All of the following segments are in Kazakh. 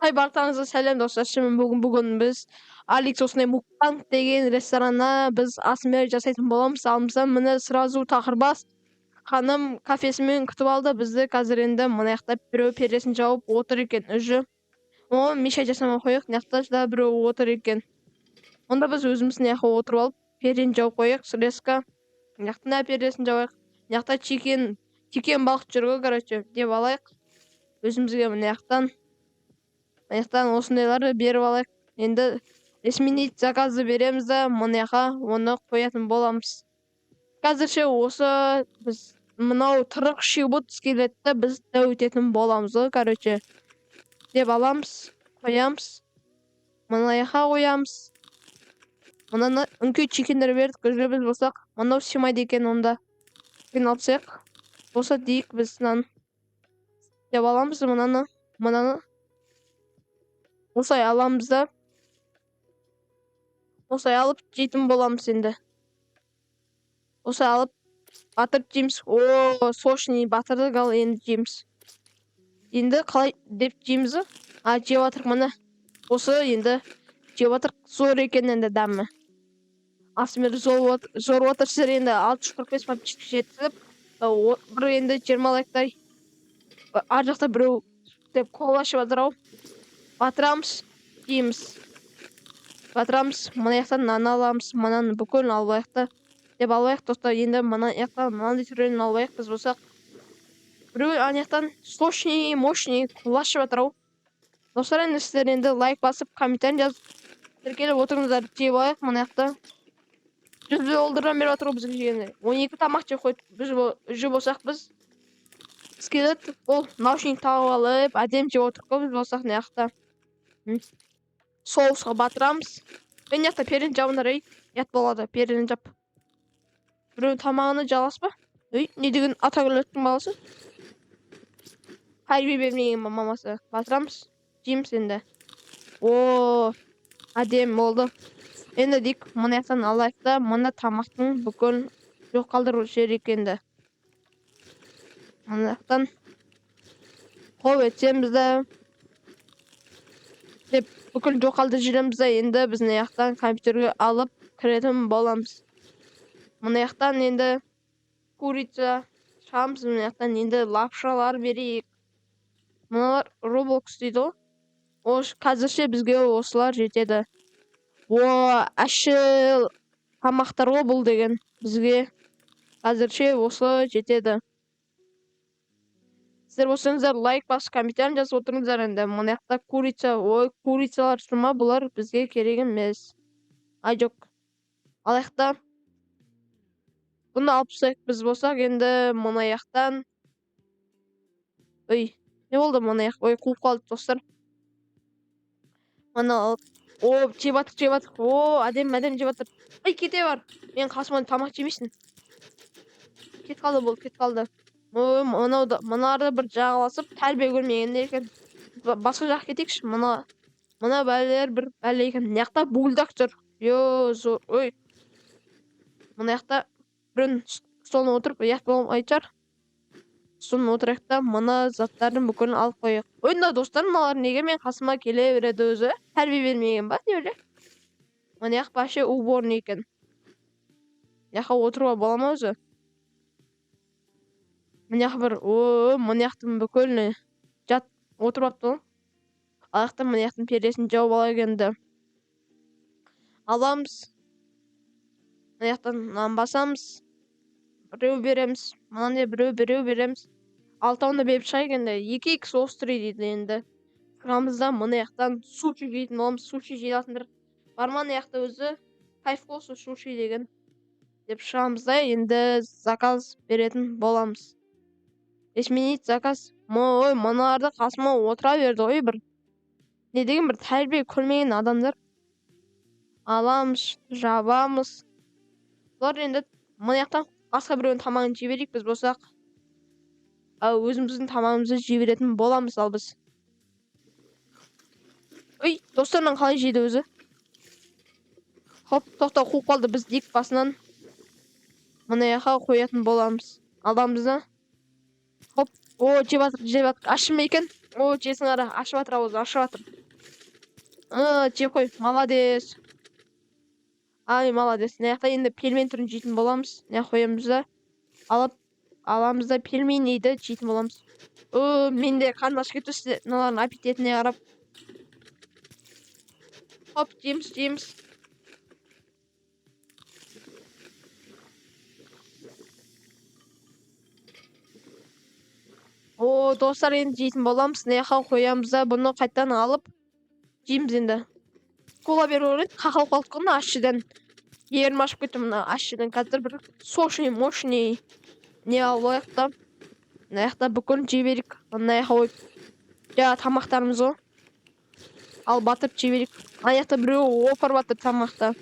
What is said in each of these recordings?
Барлықтарыңызға сәлем достар. Бүгін біз Алекс осындай мукбанг деген ресторанна біз асмер жасайтын боламыз. Алдымызда міне сразу тақырбас ханым кафесімен күтіп алды бізді. Қазір енді мына жақта біреу пердесін жауып отыр екен. Уже о мешай жасамай қояйық. Мына жақта да біреу отыр екен. Онда біз өзіміз мына жаққа отырып алып пердені жауып қояйық. Среска мына жақтың пердесін жауайық. Мына жақта чикен балық жүр ғой, короче, деп алайық. Өзімізге мына жақтан осындайларды беріп алайық. Енді изменить заказды береміз да мына жаққа оны қоятын боламыз. Қазірше осы біз мынау 40 шибут скелетті біз дәуітетін боламыз ғой, короче. Деп аламыз, қоямыз. Мына жаққа қоямыз. Мынаны үнкі чикендер бердік, өзге біз болсақ, мынау симайды екен, онда чикен алсақ. Болса дейік біз мынаны деп аламыз, мынаны осылай аламыз да осылай алып жейтін боламыз енді. Осылай алып батырып жейміз. Сочный батырдық, ал енді жейміз. Енді қалай деп жейміз? Жеп жатырық міне. Осы енді жеп жатырық. Зор екен енді дәмі. Асмер зор отырсыздар енді 645 подписчик жетіп, бір енді 20 лайктай. Ар жақта біреу деп қол ашып жатыр-ау. Батырамыз, жейміз. Батырамыз, мына жақтан нан аламыз, мынаны бүкілін алып деп алайық достар. Енді мына жақтан мынандай түрін алып біз болсақ. Біреу ана жақтан сочный, мощный қол ашып жатыр-ау. Достар, енді сіздер енді лайк басып, комментарий жазып тіркеліп отырыңыздар. Жеп алайық мына жақта. $100 беріп жатыр бізге жегенде. 12 тамақ жеп қойып жүз болсақ біз. Скелет ол наушник тағып алып, әдем жеп отырық қой біз болсақ мына жақта. Соусқа батырамыз. Мен жақта перден жабыңдар, ят болады, перден жап. Біреу тамағыны жалас па? Не деген атагүлеттің баласы? Тәрбие бермеген мамасы. Батырамыз, жейміз енді. Әдем болды. Енді дейік, мына жақтан алайық та, мына тамақтың бүкіл жоқ қалдыру жер екенді. Мына жақтан қол етсеміз де деп бүкіл жоқ қалдырып жүреміз де, енді біз мына жақтан компьютерге алып кіретін боламыз. Мына жақтан енді курица шығамыз, мына жақтан енді лапшалар берейік. Мыналар Roblox дейді ғой. Қазірше бізге осылар жетеді. Әшіл тамақтар ғой бұл деген бізге. Қазірше осы жетеді. Сіздер болсаңыздар лайк басып, комментарий жазып отырыңыздар енді. Мына жақта курица, курицалар тұрма, бұлар бізге керек емес. Жоқ. Алаяқта бұны алып тастайық біз болсақ, енді мына жақтан не болды мына жақ? Қуып қалды достар. Мына жеп жатыр. Әдем жеп жатыр. Кете бар. Мен қасыма тамақ жемейсің. Кет қалды. Мынарды бір жағаласып, тәрбие көрмегенде екен. Басқа жақ кетейікші. Мына бәлелер бір бәле екен. Мына жақта бульдог жүр. Зор. Мына жақта бірін столына отырып, ят болып айтар. Столына отырайық та, мына заттардың бүкілін алып қойық. Ойында достар, мыналар неге мен қасыма келе береді өзі? Тәрбие бермеген ба, не өле? Мына жақ башы уборный екен. Яқа отыруға бола ма өзі? Мына жақ бір, мына жақтың бүкіліне жат отырып апты. Аяқтан мына жақтың пердесін жауып ала кенді. Аламыз. Мына жақтан нан басамыз. Біреу береміз. Мынандай біреу береміз. Алтауында беріп шығайық енді. 2x острый дейді енді. Құрамызда мына жақтан суши жейтін боламыз. Суши жейтіндер бар ма мына жақта өзі? Кайф болсын суши деген. Деп шығамыз да енді заказ беретін боламыз. Изменить заказ. Мыналарды қасыма отыра берді ғой бір. Не деген бір тәрбие көрмеген адамдар. Аламыз, жабамыз. Бұлар енді мына жақтан басқа біреудің тамағын жей берейік біз болсақ. Өзіміздің тамағымызды жей беретін боламыз ал біз. Достарынан қалай жейді өзі? Тоқта қуып қалды, біз дейік басынан. Мына жаққа қоятын боламыз. Аламыз да. Жеп жатыр. Ашын ма екен? О, жесің ара, ашып жатыр ауызды, ашып жатыр. Жеп қой, молодец. Ай, молодец. Мына жақта енді пельмен түрін жейтін боламыз. Мына қоямыз да, аламыз да пельмен дейді, жейтін боламыз. Менде қарны ашып кетті, мыналардың аппетитіне қарап. Хоп, жейміз. Достар, енді жейтін боламыз. Мына жаққа қоямыз да, бұны қайтадан алып жейміз енді. Кола беріп ойлайды, қақалып қалдық қой мына ащыдан. Ерім ашып кетті мына ащыдан. Қазір бір сочный, мощный не алып алайық та. Мына жақта бүкіл жей берейік. Мына жаққа қойып. Жаңа тамақтарымыз ғой. Ал батырып жей берейік. Ана жақта біреу опарып жатыр тамақта.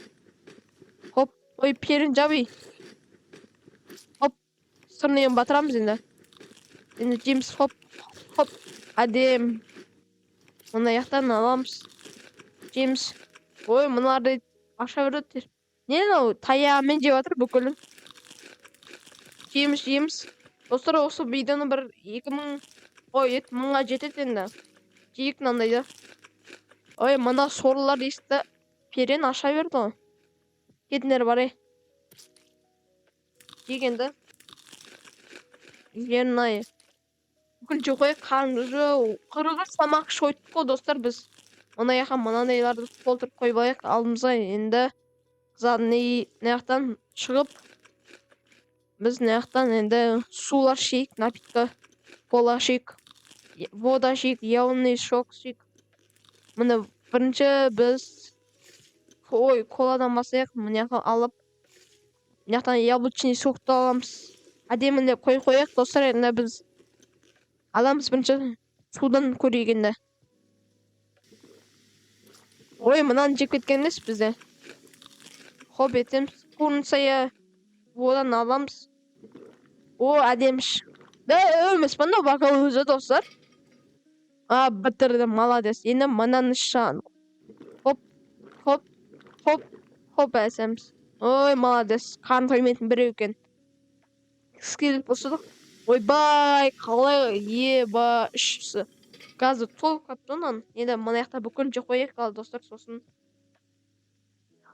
Хоп, ой, перін жабый. Хоп, сырнайын батырамыз енді. Енді жейміз, хоп, әдем. Мына жақтан аламыз. Жейміз. Ой, мыналарды аша береді. Не мынау таяғымен жеп жатыр бүкілін. Жейміз. Достар, осы видеоны бір 2000-ға жетеді енді. Жейік мынандайды. Ой, мына сорлылар есті перен аша берді ғой. Кетіңдер барай. Жегенді. Жернай. Бүкіл жеп қойып, қарнымызды қырғыз тамақ шойттық қой, достар, біз. Мына жаққа мынандайларды толтырып қойып алдымызға енді мына жақтан шығып, біз мына жақтан енді сулар ішейік, напитка, кола ішейік, вода ішейік, яонный шок ішейік. Міне бірінші біз коладан бастайық, мына жаққа алып, мына жақтан яблочный сокты аламыз. Әдемілеп қойып, достар, енді біз аламыз бірінші судан көрейік енді. Ой, мынаны жеп кеткен емес бізде. Хоп, етеміз. Курнсая водан аламыз. Әдеміш. Өлмес бұнда бақа өзі, достар. Бітірді, молодец. Енді мынаны шан. Хоп, әсеміз. Ой, молодец. Қарн тоймайтын біреу екен. Скелет болсыдық. Ойбай, қалай, еба, үшісі. Газы толып қапты онан. Енді мына жақта бүкіл жеп қойық қалды, достар, сосын.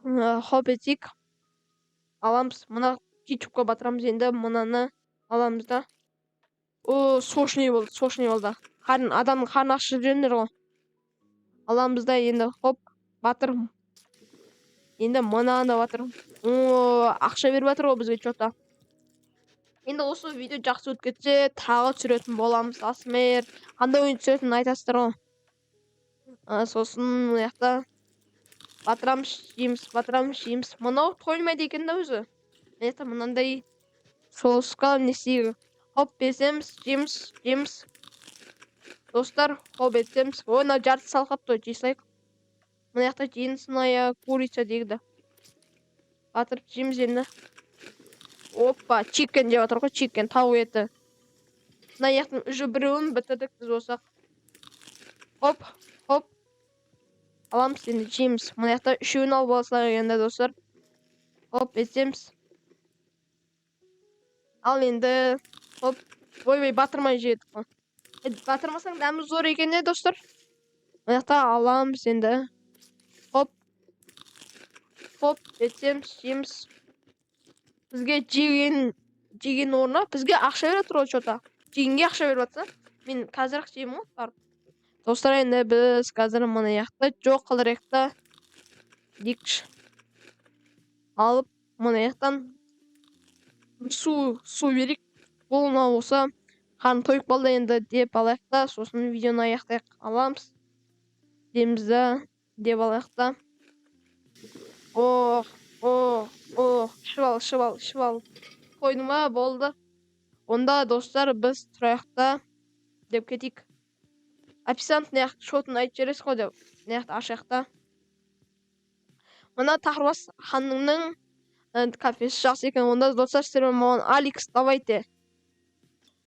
Хоп етейік. Аламыз. Мына кетчупқа батырамыз, енді мынаны аламыз да. Сочный болды. Адамның қарны ашып жүріңдер ғой. Аламыз да, енді хоп, батырым. Енді мынаны да батырым. Ақша беріп батыр ғой бізге чота. Енді осы видео жақсы өтіп кетсе, тағы түсіретін боламыз. Асмер, қандай ойын түсіретінін айтасыздар ғой. Сосын мына жақта батырамыз, жейміз. Мынау тоймайды екен да өзі. Мына жақта мынандай соусқа не істейік. Хоп, бесеміз, жейміз. Достар, хоп етеміз. Мына жарты салқапты, жей салайық. Мына жақта жейінсіная курица дейді. Батырып жейміз енді. Опа, чикен деп жатыр ғой, чикен, тауық еті. Мына жақтың үжі біреуін бітірдік біз болсақ. Хоп. Аламыз енді жейміз. Мына жақта үшеуін алып алсақ енді, достар. Хоп, етеміз. Ал енді, хоп. Ой, батырмай жедік қой. Батырмасаң дәмі зор екен, достар. Мына жақта аламыз енді. Хоп, етеміз, жейміз. Бізге жеген орна, бізге ақша беріп тұр ғой чота. Жегенге ақша беріп жатса, мен қазір жеймін ғой, барып. Достар, енді біз қазір мына жақта жоқ қылырықта дикш алып, мына жақтан су берейік. Бұл мына болса, қарны тойып қалды енді деп алайық та, сосын видеоны аяқтайық, аламыз. Деміз да, деп алайық та. Шывал. Қойдың ба, болды. Онда, достар, біз тұраяқта деп кетейік. Официант не яқты шотын айтып жерес қой деп. Не яқты ашаяқта. Мына Тахырбас ханның кафесі жақсы екен. Онда, достар, сіздермен маған Алекс, давайте.